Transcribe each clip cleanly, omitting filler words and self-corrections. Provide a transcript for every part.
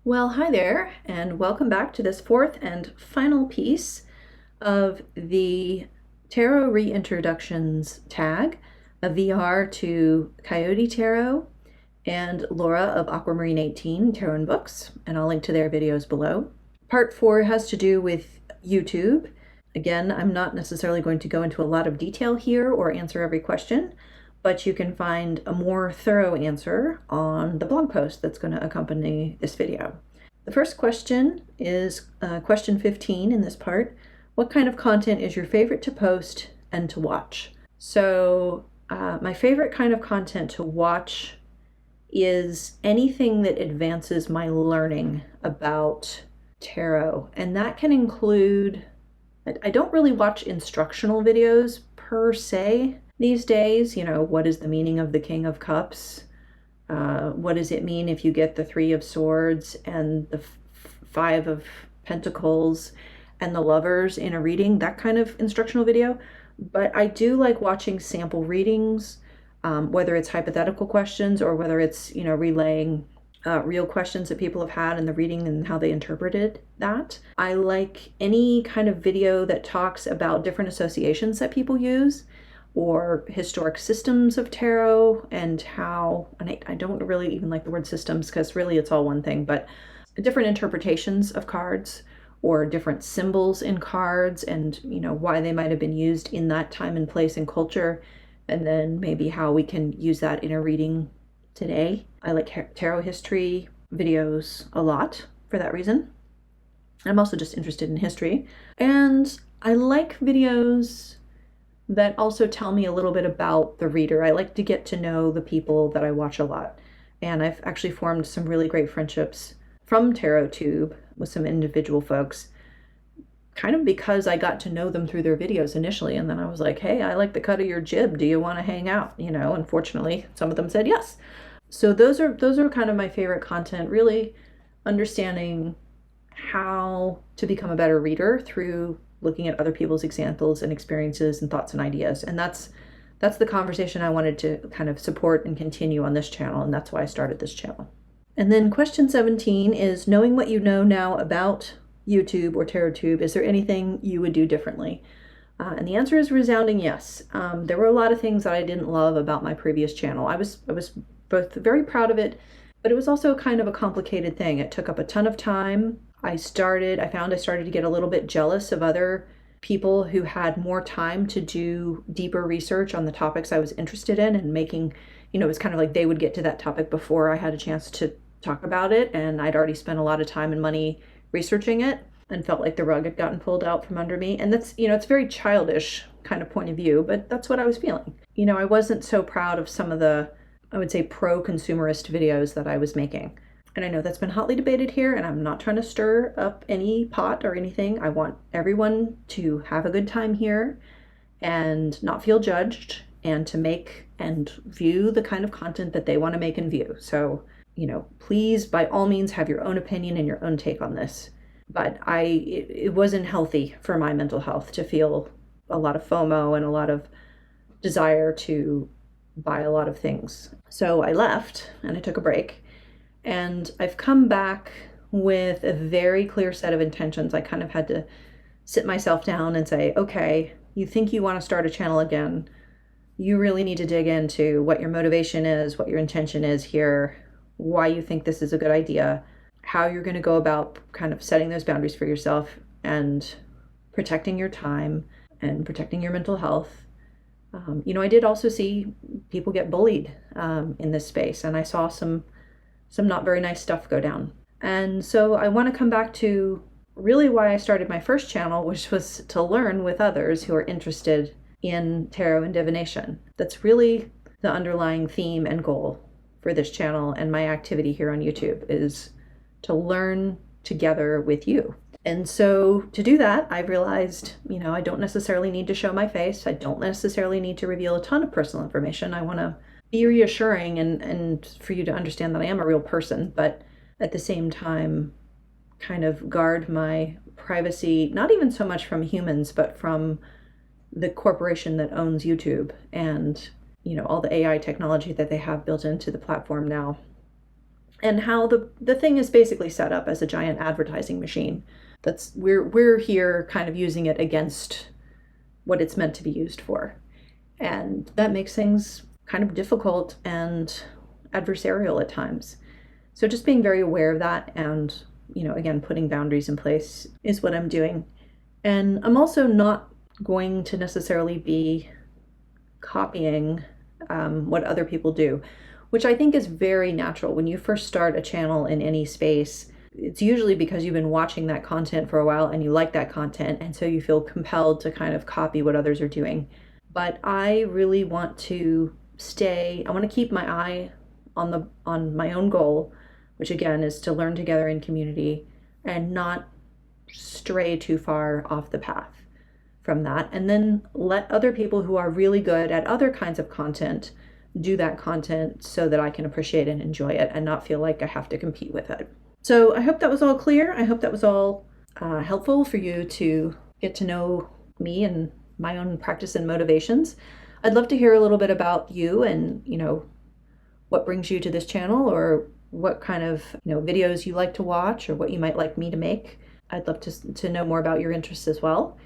Well, hi there, and welcome back to this fourth and final piece of the Tarot Reintroductions tag, a VR to Coyote Tarot and Laura of Aquamarine 18 Tarot and Books, and I'll link to their videos below. Part 4 has to do with YouTube. Again, I'm not necessarily going to go into a lot of detail here or answer every question, but you can find a more thorough answer on the blog post that's going to accompany this video. The first question is question 15 in this part. What kind of content is your favorite to post and to watch? So my favorite kind of content to watch is anything that advances my learning about tarot. And that can include, I don't really watch instructional videos per se these days. You know, what is the meaning of the King of Cups? What does it mean if you get the Three of Swords and the Five of Pentacles and the Lovers in a reading? That kind of instructional video. But I do like watching sample readings, whether it's hypothetical questions or whether it's, relaying real questions that people have had in the reading and how they interpreted that. I like any kind of video that talks about different associations that people use, or historic systems of tarot and how, and I don't really even like the word systems because really it's all one thing, but different interpretations of cards or different symbols in cards and, why they might have been used in that time and place and culture, and then maybe how we can use that in a reading today. I like tarot history videos a lot for that reason. I'm also just interested in history. And I like videos that also tell me a little bit about the reader. I like to get to know the people that I watch a lot. And I've actually formed some really great friendships from TarotTube with some individual folks, kind of because I got to know them through their videos initially. And then I was like, hey, I like the cut of your jib. Do you want to hang out? Unfortunately, some of them said yes. So those are kind of my favorite content, really understanding how to become a better reader through looking at other people's examples and experiences and thoughts and ideas. And that's the conversation I wanted to kind of support and continue on this channel, and that's why I started this channel. And then question 17 is, knowing what you know now about YouTube or TarotTube, is there anything you would do differently? And the answer is resounding yes. There were a lot of things that I didn't love about my previous channel. I was both very proud of it, but it was also kind of a complicated thing. It took up a ton of time. I found I started to get a little bit jealous of other people who had more time to do deeper research on the topics I was interested in, and making, it was kind of like they would get to that topic before I had a chance to talk about it. And I'd already spent a lot of time and money researching it and felt like the rug had gotten pulled out from under me. And that's, it's very childish kind of point of view, but that's what I was feeling. I wasn't so proud of some of the, I would say, pro-consumerist videos that I was making. And I know that's been hotly debated here, and I'm not trying to stir up any pot or anything. I want everyone to have a good time here and not feel judged, and to make and view the kind of content that they want to make and view. So, please, by all means, have your own opinion and your own take on this. But it wasn't healthy for my mental health to feel a lot of FOMO and a lot of desire to buy a lot of things. So I left and I took a break. And I've come back with a very clear set of intentions. I kind of had to sit myself down and say, okay, you think you want to start a channel again. You really need to dig into what your motivation is, what your intention is here, why you think this is a good idea, how you're going to go about kind of setting those boundaries for yourself and protecting your time and protecting your mental health. I did also see people get bullied in this space, and I saw some not very nice stuff go down. And so I want to come back to really why I started my first channel, which was to learn with others who are interested in tarot and divination. That's really the underlying theme and goal for this channel and my activity here on YouTube, is to learn together with you. And so to do that, I realized, I don't necessarily need to show my face. I don't necessarily need to reveal a ton of personal information. I want to be reassuring and for you to understand that I am a real person, but at the same time kind of guard my privacy, not even so much from humans, but from the corporation that owns YouTube and, all the AI technology that they have built into the platform now. and how the thing is basically set up as a giant advertising machine. We're here kind of using it against what it's meant to be used for. And that makes things kind of difficult and adversarial at times. So just being very aware of that and, again, putting boundaries in place is what I'm doing. And I'm also not going to necessarily be copying what other people do, which I think is very natural. When you first start a channel in any space, it's usually because you've been watching that content for a while and you like that content, and so you feel compelled to kind of copy what others are doing. But I really want to I want to keep my eye on my own goal, which again is to learn together in community and not stray too far off the path from that, and then let other people who are really good at other kinds of content do that content so that I can appreciate and enjoy it and not feel like I have to compete with it. So I hope that was all clear. I hope that was all helpful for you to get to know me and my own practice and motivations. I'd love to hear a little bit about you and, what brings you to this channel, or what kind of, videos you like to watch, or what you might like me to make. I'd love to know more about your interests as well.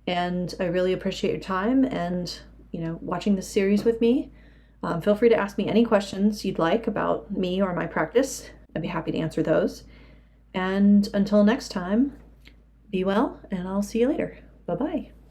And I really appreciate your time and, watching this series with me. Feel free to ask me any questions you'd like about me or my practice. I'd be happy to answer those. And until next time, be well, and I'll see you later. Bye-bye.